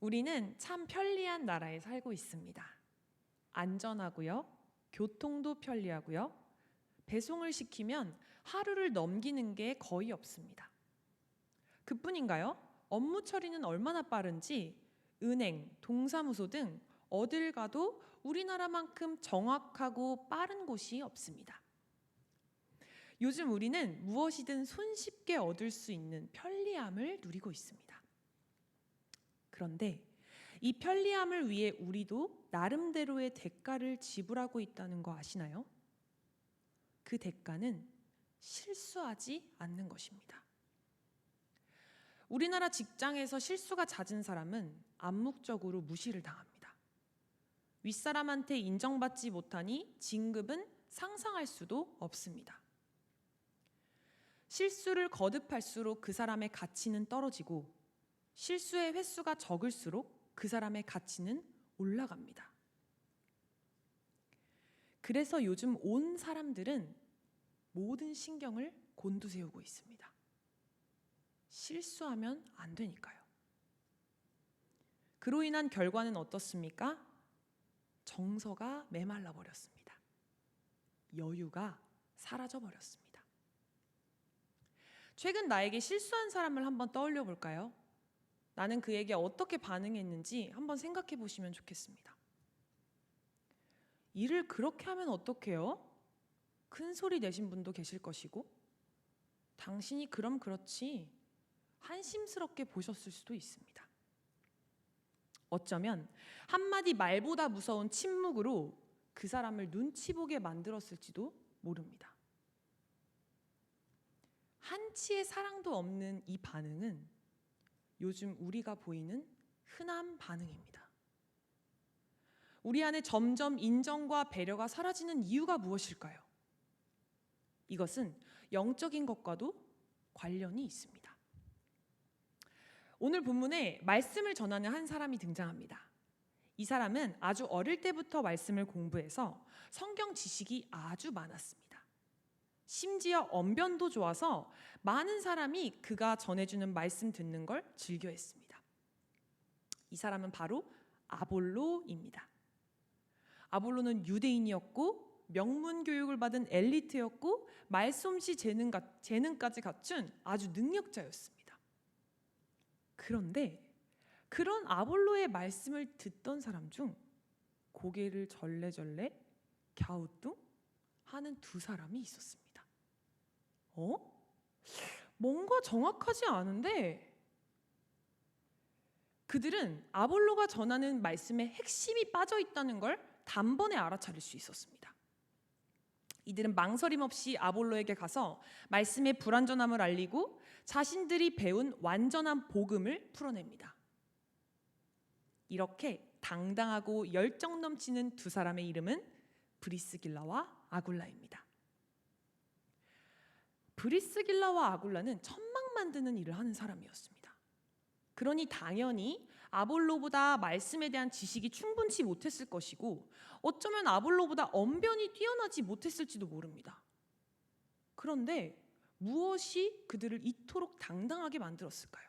우리는 참 편리한 나라에 살고 있습니다. 안전하고요. 교통도 편리하고요. 배송을 시키면 하루를 넘기는 게 거의 없습니다. 그뿐인가요? 업무 처리는 얼마나 빠른지 은행, 동사무소 등 어딜 가도 우리나라만큼 정확하고 빠른 곳이 없습니다. 요즘 우리는 무엇이든 손쉽게 얻을 수 있는 편리함을 누리고 있습니다. 그런데 이 편리함을 위해 우리도 나름대로의 대가를 지불하고 있다는 거 아시나요? 그 대가는 실수하지 않는 것입니다. 우리나라 직장에서 실수가 잦은 사람은 암묵적으로 무시를 당합니다. 윗사람한테 인정받지 못하니 진급은 상상할 수도 없습니다. 실수를 거듭할수록 그 사람의 가치는 떨어지고 실수의 횟수가 적을수록 그 사람의 가치는 올라갑니다. 그래서 요즘 온 사람들은 모든 신경을 곤두세우고 있습니다. 실수하면 안 되니까요. 그로 인한 결과는 어떻습니까? 정서가 메말라 버렸습니다. 여유가 사라져 버렸습니다. 최근 나에게 실수한 사람을 한번 떠올려 볼까요? 나는 그에게 어떻게 반응했는지 한번 생각해 보시면 좋겠습니다. 일을 그렇게 하면 어떡해요? 큰 소리 내신 분도 계실 것이고, 당신이 그럼 그렇지 한심스럽게 보셨을 수도 있습니다. 어쩌면 한마디 말보다 무서운 침묵으로 그 사람을 눈치 보게 만들었을지도 모릅니다. 한치의 사랑도 없는 이 반응은 요즘 우리가 보이는 흔한 반응입니다. 우리 안에 점점 인정과 배려가 사라지는 이유가 무엇일까요? 이것은 영적인 것과도 관련이 있습니다. 오늘 본문에 말씀을 전하는 한 사람이 등장합니다. 이 사람은 아주 어릴 때부터 말씀을 공부해서 성경 지식이 아주 많았습니다. 심지어 언변도 좋아서 많은 사람이 그가 전해주는 말씀 듣는 걸 즐겨했습니다. 이 사람은 바로 아볼로입니다. 아볼로는 유대인이었고 명문 교육을 받은 엘리트였고 말솜씨 재능까지 갖춘 아주 능력자였습니다. 그런데 그런 아볼로의 말씀을 듣던 사람 중 고개를 절레절레 갸우뚱 하는 두 사람이 있었습니다. 뭔가 정확하지 않은데? 그들은 아볼로가 전하는 말씀에 핵심이 빠져 있다는 걸 단번에 알아차릴 수 있었습니다. 이들은 망설임 없이 아볼로에게 가서 말씀의 불완전함을 알리고 자신들이 배운 완전한 복음을 풀어냅니다. 이렇게 당당하고 열정 넘치는 두 사람의 이름은 브리스길라와 아굴라입니다. 브리스길라와 아굴라는 천막 만드는 일을 하는 사람이었습니다. 그러니 당연히 아볼로보다 말씀에 대한 지식이 충분치 못했을 것이고 어쩌면 아볼로보다 언변이 뛰어나지 못했을지도 모릅니다. 그런데 무엇이 그들을 이토록 당당하게 만들었을까요?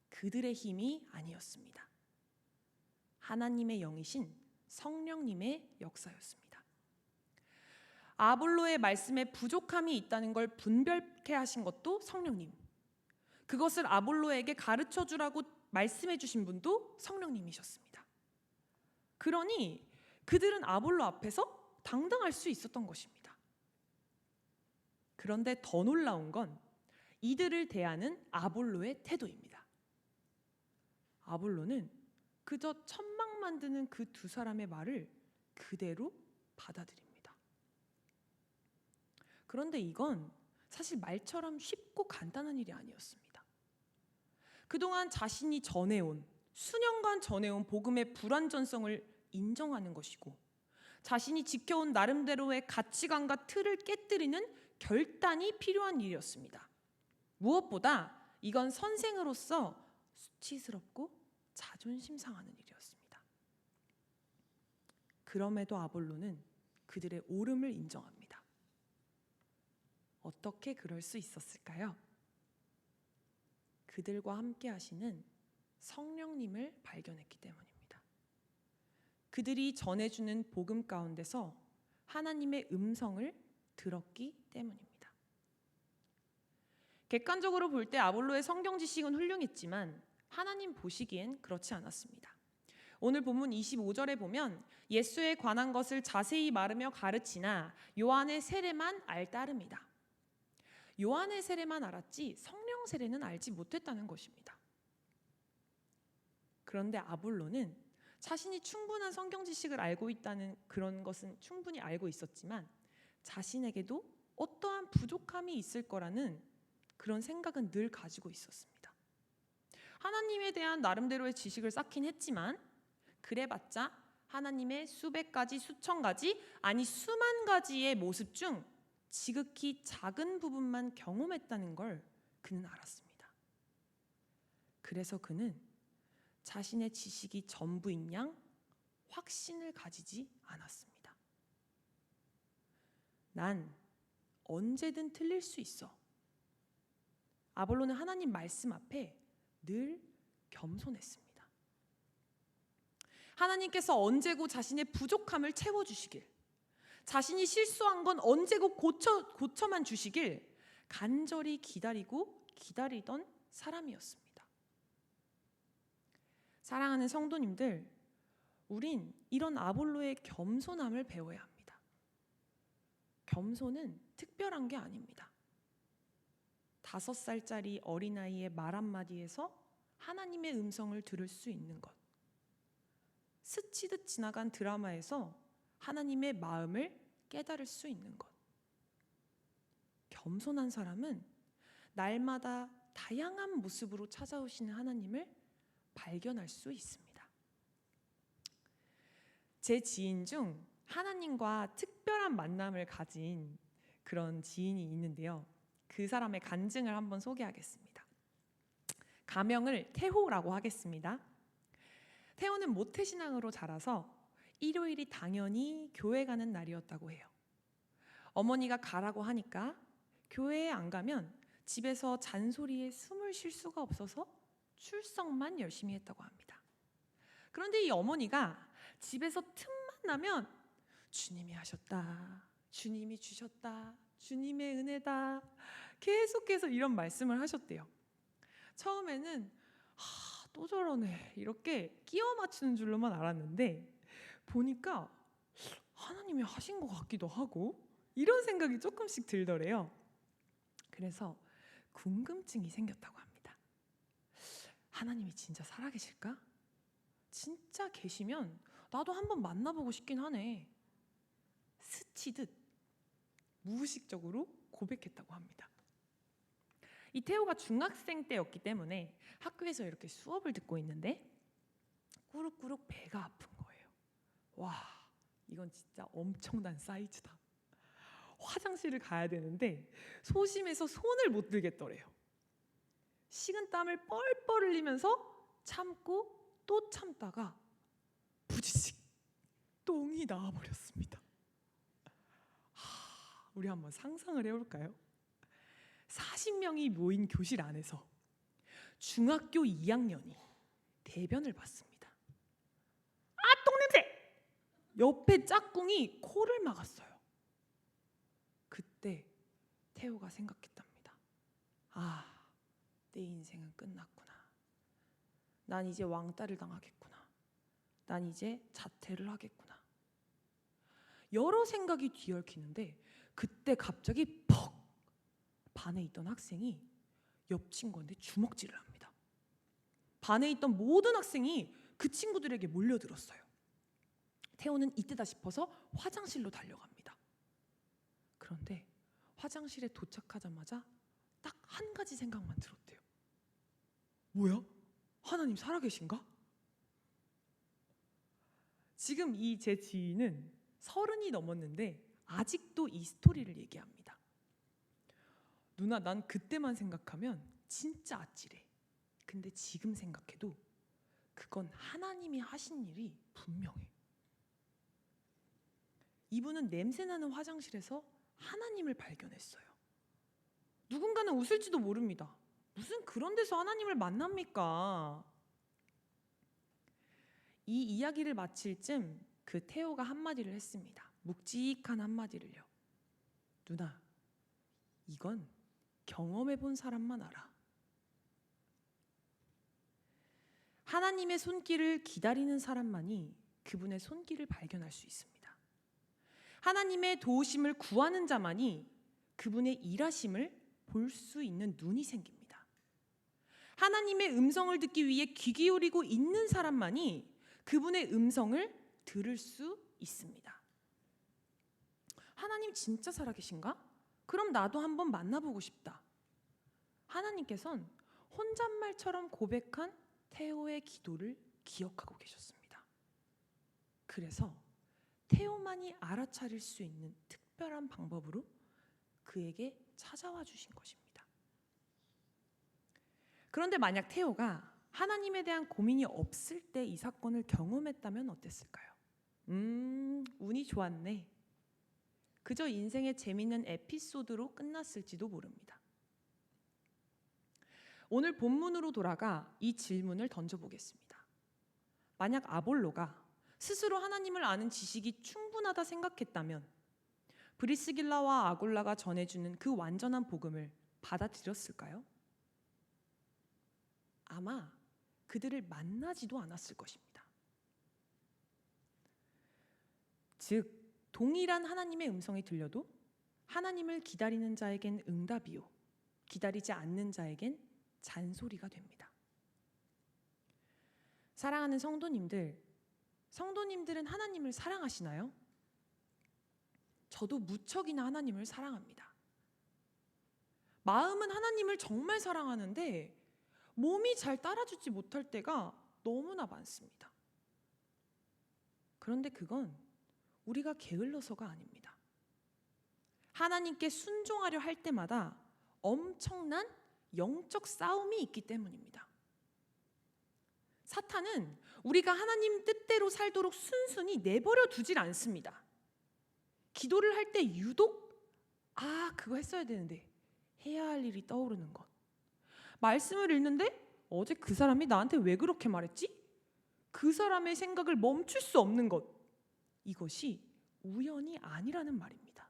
그들의 힘이 아니었습니다. 하나님의 영이신 성령님의 역사였습니다. 아볼로의 말씀에 부족함이 있다는 걸 분별케 하신 것도 성령님, 그것을 아볼로에게 가르쳐 주라고 말씀해 주신 분도 성령님이셨습니다. 그러니 그들은 아볼로 앞에서 당당할 수 있었던 것입니다. 그런데 더 놀라운 건 이들을 대하는 아볼로의 태도입니다. 아볼로는 그저 천막 만드는 그 두 사람의 말을 그대로 받아들입니다. 그런데 이건 사실 말처럼 쉽고 간단한 일이 아니었습니다. 그동안 자신이 수년간 전해온 복음의 불완전성을 인정하는 것이고 자신이 지켜온 나름대로의 가치관과 틀을 깨뜨리는 결단이 필요한 일이었습니다. 무엇보다 이건 선생으로서 수치스럽고 자존심 상하는 일이었습니다. 그럼에도 아볼로는 그들의 옳음을 인정합니다. 어떻게 그럴 수 있었을까요? 그들과 함께 하시는 성령님을 발견했기 때문입니다. 그들이 전해주는 복음 가운데서 하나님의 음성을 들었기 때문입니다. 객관적으로 볼 때 아볼로의 성경 지식은 훌륭했지만 하나님 보시기엔 그렇지 않았습니다. 오늘 본문 25절에 보면 예수에 관한 것을 자세히 말하며 가르치나 요한의 세례만 알따릅니다. 요한의 세례만 알았지 성령 세례는 알지 못했다는 것입니다. 그런데 아볼로는 자신이 충분한 성경 지식을 알고 있다는 그런 것은 충분히 알고 있었지만 자신에게도 어떠한 부족함이 있을 거라는 그런 생각은 늘 가지고 있었습니다. 하나님에 대한 나름대로의 지식을 쌓긴 했지만 그래봤자 하나님의 수백 가지, 수천 가지, 아니 수만 가지의 모습 중 지극히 작은 부분만 경험했다는 걸 그는 알았습니다. 그래서 그는 자신의 지식이 전부인 양 확신을 가지지 않았습니다. 난 언제든 틀릴 수 있어. 아볼로는 하나님 말씀 앞에 늘 겸손했습니다. 하나님께서 언제고 자신의 부족함을 채워주시길, 자신이 실수한 건 언제고 고쳐만 주시길 간절히 기다리던 사람이었습니다. 사랑하는 성도님들, 우린 이런 아볼로의 겸손함을 배워야 합니다. 겸손은 특별한 게 아닙니다. 5살짜리 어린아이의 말 한마디에서 하나님의 음성을 들을 수 있는 것, 스치듯 지나간 드라마에서 하나님의 마음을 깨달을 수 있는 것. 겸손한 사람은 날마다 다양한 모습으로 찾아오시는 하나님을 발견할 수 있습니다. 제 지인 중 하나님과 특별한 만남을 가진 그런 지인이 있는데요. 그 사람의 간증을 한번 소개하겠습니다. 가명을 태호라고 하겠습니다. 태호는 모태신앙으로 자라서 일요일이 당연히 교회 가는 날이었다고 해요. 어머니가 가라고 하니까 교회에 안 가면 집에서 잔소리에 숨을 쉴 수가 없어서 출석만 열심히 했다고 합니다. 그런데 이 어머니가 집에서 틈만 나면 주님이 하셨다, 주님이 주셨다, 주님의 은혜다, 계속해서 이런 말씀을 하셨대요. 처음에는 또 저러네 이렇게 끼워 맞추는 줄로만 알았는데 보니까 하나님이 하신 것 같기도 하고 이런 생각이 조금씩 들더래요. 그래서 궁금증이 생겼다고 합니다. 하나님이 진짜 살아계실까? 진짜 계시면 나도 한번 만나보고 싶긴 하네. 스치듯 무의식적으로 고백했다고 합니다. 이 태호가 중학생 때였기 때문에 학교에서 이렇게 수업을 듣고 있는데 꾸룩꾸룩 배가 아픈 거예요. 와, 이건 진짜 엄청난 사이즈다. 화장실을 가야 되는데 소심해서 손을 못 들겠더래요. 식은 땀을 뻘뻘 흘리면서 참고 또 참다가 부지직 똥이 나와버렸습니다. 우리 한번 상상을 해볼까요? 40명이 모인 교실 안에서 중학교 2학년이 대변을 봤습니다. 똥냄새! 옆에 짝꿍이 코를 막았어요. 그때 태호가 생각했답니다. 내 인생은 끝났구나. 난 이제 왕따를 당하겠구나. 난 이제 자퇴를 하겠구나. 여러 생각이 뒤얽히는데 그때 갑자기 퍽! 반에 있던 학생이 옆 친구한테 주먹질을 합니다. 반에 있던 모든 학생이 그 친구들에게 몰려들었어요. 태호는 이때다 싶어서 화장실로 달려갑니다. 그런데 화장실에 도착하자마자 딱 한 가지 생각만 들었대요. 뭐야? 하나님 살아계신가? 지금 이 제 지인은 30이 넘었는데 아직도 이 스토리를 얘기합니다. 누나, 난 그때만 생각하면 진짜 아찔해. 근데 지금 생각해도 그건 하나님이 하신 일이 분명해. 이분은 냄새나는 화장실에서 하나님을 발견했어요. 누군가는 웃을지도 모릅니다. 무슨 그런 데서 하나님을 만납니까? 이 이야기를 마칠 쯤 그 태호가 한마디를 했습니다. 묵직한 한마디를요. 누나, 이건 경험해 본 사람만 알아. 하나님의 손길을 기다리는 사람만이 그분의 손길을 발견할 수 있습니다. 하나님의 도우심을 구하는 자만이 그분의 일하심을 볼 수 있는 눈이 생깁니다. 하나님의 음성을 듣기 위해 귀 기울이고 있는 사람만이 그분의 음성을 들을 수 있습니다. 하나님 진짜 살아계신가? 그럼 나도 한번 만나보고 싶다. 하나님께서는 혼잣말처럼 고백한 태호의 기도를 기억하고 계셨습니다. 그래서 태호만이 알아차릴 수 있는 특별한 방법으로 그에게 찾아와 주신 것입니다. 그런데 만약 태호가 하나님에 대한 고민이 없을 때 이 사건을 경험했다면 어땠을까요? 운이 좋았네. 그저 인생의 재미있는 에피소드로 끝났을지도 모릅니다. 오늘 본문으로 돌아가 이 질문을 던져보겠습니다. 만약 아볼로가 스스로 하나님을 아는 지식이 충분하다 생각했다면 브리스길라와 아굴라가 전해주는 그 완전한 복음을 받아들였을까요? 아마 그들을 만나지도 않았을 것입니다. 즉, 동일한 하나님의 음성이 들려도 하나님을 기다리는 자에겐 응답이요, 기다리지 않는 자에겐 잔소리가 됩니다. 사랑하는 성도님들, 성도님들은 하나님을 사랑하시나요? 저도 무척이나 하나님을 사랑합니다. 마음은 하나님을 정말 사랑하는데 몸이 잘 따라주지 못할 때가 너무나 많습니다. 그런데 그건 우리가 게을러서가 아닙니다. 하나님께 순종하려 할 때마다 엄청난 영적 싸움이 있기 때문입니다. 사탄은 우리가 하나님 뜻대로 살도록 순순히 내버려 두질 않습니다. 기도를 할 때 유독 그거 했어야 되는데 해야 할 일이 떠오르는 것, 말씀을 읽는데 어제 그 사람이 나한테 왜 그렇게 말했지? 그 사람의 생각을 멈출 수 없는 것, 이것이 우연이 아니라는 말입니다.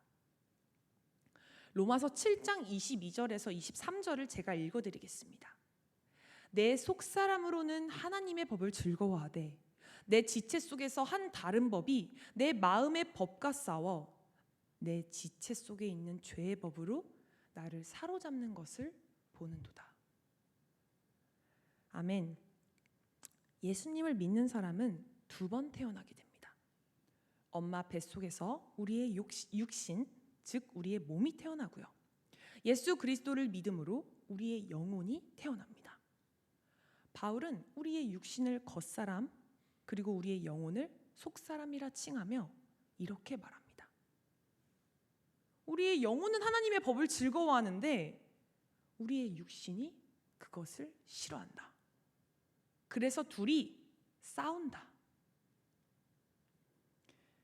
로마서 7장 22절에서 23절을 제가 읽어드리겠습니다. 내 속사람으로는 하나님의 법을 즐거워하되 내 지체 속에서 한 다른 법이 내 마음의 법과 싸워 내 지체 속에 있는 죄의 법으로 나를 사로잡는 것을 보는도다. 아멘. 예수님을 믿는 사람은 두 번 태어나게 됩니다. 엄마 뱃속에서 우리의 육신, 즉 우리의 몸이 태어나고요. 예수 그리스도를 믿음으로 우리의 영혼이 태어납니다. 바울은 우리의 육신을 겉사람, 그리고 우리의 영혼을 속사람이라 칭하며 이렇게 말합니다. 우리의 영혼은 하나님의 법을 즐거워하는데 우리의 육신이 그것을 싫어한다. 그래서 둘이 싸운다.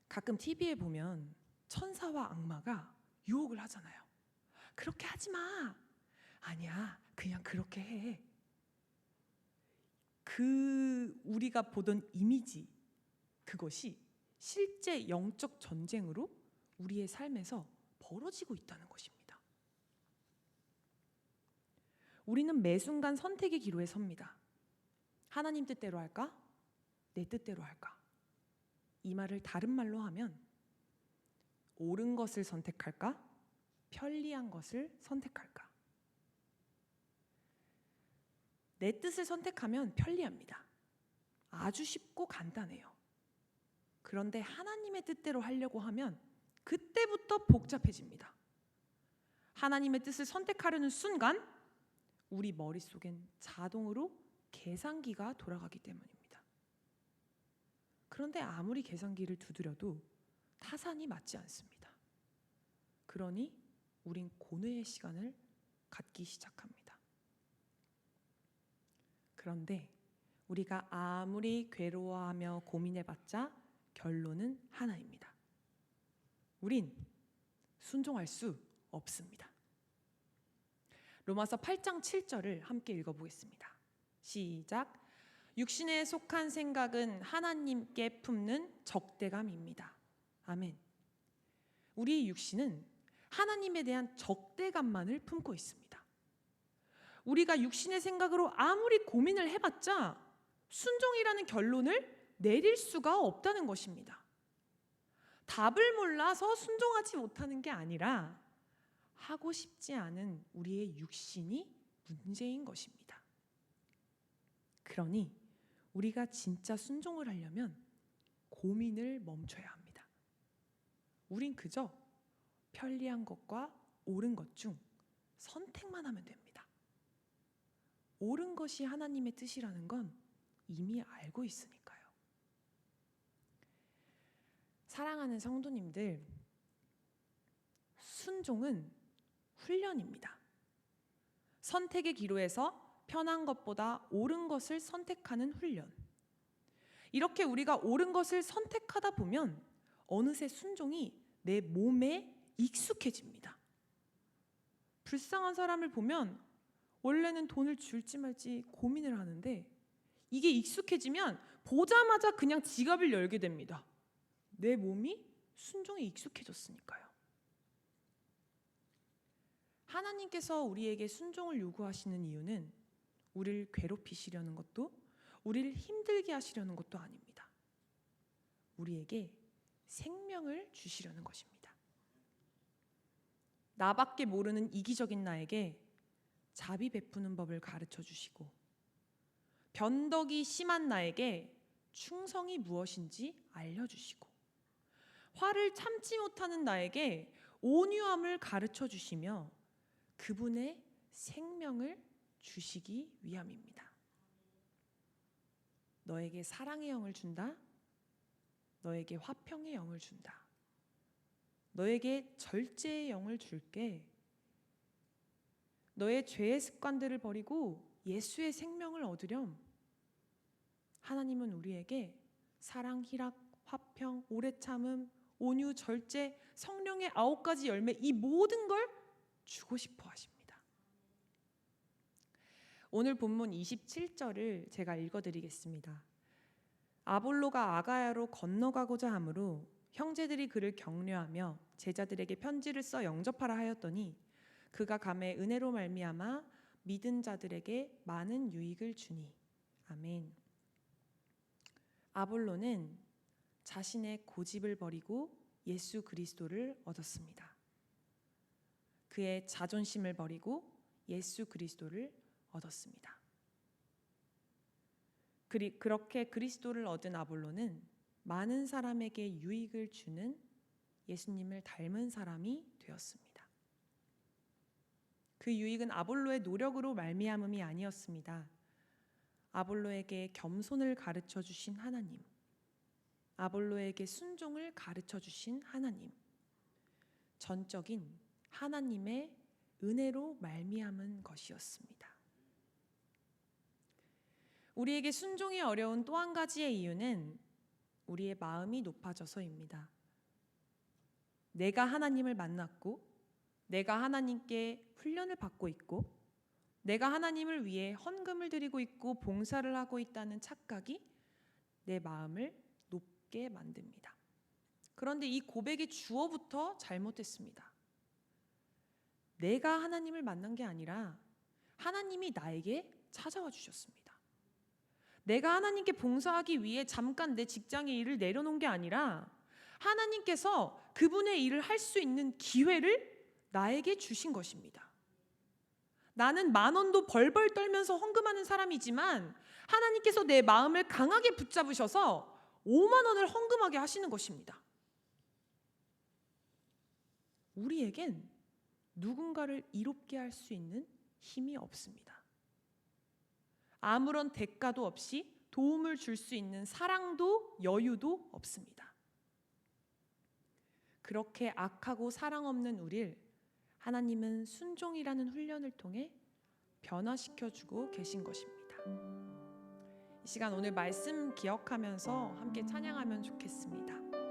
가끔 TV에 보면 천사와 악마가 유혹을 하잖아요. 그렇게 하지 마. 아니야, 그냥 그렇게 해. 우리가 보던 이미지, 그것이 실제 영적 전쟁으로 우리의 삶에서 벌어지고 있다는 것입니다. 우리는 매 순간 선택의 기로에 섭니다. 하나님 뜻대로 할까? 내 뜻대로 할까? 이 말을 다른 말로 하면 옳은 것을 선택할까? 편리한 것을 선택할까? 내 뜻을 선택하면 편리합니다. 아주 쉽고 간단해요. 그런데 하나님의 뜻대로 하려고 하면 그때부터 복잡해집니다. 하나님의 뜻을 선택하려는 순간 우리 머릿속엔 자동으로 계산기가 돌아가기 때문입니다. 그런데 아무리 계산기를 두드려도 타산이 맞지 않습니다. 그러니 우린 고뇌의 시간을 갖기 시작합니다. 그런데 우리가 아무리 괴로워하며 고민해봤자 결론은 하나입니다. 우린 순종할 수 없습니다. 로마서 8장 7절을 함께 읽어보겠습니다. 시작. 육신에 속한 생각은 하나님께 품는 적대감입니다. 아멘. 우리 육신은 하나님에 대한 적대감만을 품고 있습니다. 우리가 육신의 생각으로 아무리 고민을 해봤자 순종이라는 결론을 내릴 수가 없다는 것입니다. 답을 몰라서 순종하지 못하는 게 아니라 하고 싶지 않은 우리의 육신이 문제인 것입니다. 그러니 우리가 진짜 순종을 하려면 고민을 멈춰야 합니다. 우린 그저 편리한 것과 옳은 것 중 선택만 하면 됩니다. 옳은 것이 하나님의 뜻이라는 건 이미 알고 있으니까요. 사랑하는 성도님들, 순종은 훈련입니다. 선택의 기로에서 편한 것보다 옳은 것을 선택하는 훈련. 이렇게 우리가 옳은 것을 선택하다 보면 어느새 순종이 내 몸에 익숙해집니다. 불쌍한 사람을 보면 원래는 돈을 줄지 말지 고민을 하는데 이게 익숙해지면 보자마자 그냥 지갑을 열게 됩니다. 내 몸이 순종에 익숙해졌으니까요. 하나님께서 우리에게 순종을 요구하시는 이유는 우리를 괴롭히시려는 것도 우리를 힘들게 하시려는 것도 아닙니다. 우리에게 생명을 주시려는 것입니다. 나밖에 모르는 이기적인 나에게 자비 베푸는 법을 가르쳐 주시고 변덕이 심한 나에게 충성이 무엇인지 알려주시고 화를 참지 못하는 나에게 온유함을 가르쳐 주시며 그분의 생명을 주시기 위함입니다. 너에게 사랑의 영을 준다. 너에게 화평의 영을 준다. 너에게 절제의 영을 줄게. 너의 죄의 습관들을 버리고 예수의 생명을 얻으렴. 하나님은 우리에게 사랑, 희락, 화평, 오래 참음, 온유, 절제, 성령의 9가지 열매, 이 모든 걸 주고 싶어 하십니다. 오늘 본문 27절을 제가 읽어드리겠습니다. 아볼로가 아가야로 건너가고자 하므로 형제들이 그를 격려하며 제자들에게 편지를 써 영접하라 하였더니 그가 감에 은혜로 말미암아 믿은 자들에게 많은 유익을 주니. 아멘. 아볼로는 자신의 고집을 버리고 예수 그리스도를 얻었습니다. 그의 자존심을 버리고 예수 그리스도를 얻었습니다. 그렇게 그리스도를 얻은 아볼로는 많은 사람에게 유익을 주는 예수님을 닮은 사람이 되었습니다. 그 유익은 아볼로의 노력으로 말미암음이 아니었습니다. 아볼로에게 겸손을 가르쳐 주신 하나님, 아볼로에게 순종을 가르쳐 주신 하나님, 전적인 하나님의 은혜로 말미암은 것이었습니다. 우리에게 순종이 어려운 또 한 가지의 이유는 우리의 마음이 높아져서입니다. 내가 하나님을 만났고 내가 하나님께 훈련을 받고 있고 내가 하나님을 위해 헌금을 드리고 있고 봉사를 하고 있다는 착각이 내 마음을 높게 만듭니다. 그런데 이 고백이 주어부터 잘못됐습니다. 내가 하나님을 만난 게 아니라 하나님이 나에게 찾아와 주셨습니다. 내가 하나님께 봉사하기 위해 잠깐 내 직장의 일을 내려놓은 게 아니라 하나님께서 그분의 일을 할 수 있는 기회를 나에게 주신 것입니다. 나는 10,000원도 벌벌 떨면서 헌금하는 사람이지만 하나님께서 내 마음을 강하게 붙잡으셔서 50,000원을 헌금하게 하시는 것입니다. 우리에겐 누군가를 이롭게 할 수 있는 힘이 없습니다. 아무런 대가도 없이 도움을 줄 수 있는 사랑도 여유도 없습니다. 그렇게 악하고 사랑 없는 우리를 하나님은 순종이라는 훈련을 통해 변화시켜주고 계신 것입니다. 이 시간 오늘 말씀 기억하면서 함께 찬양하면 좋겠습니다.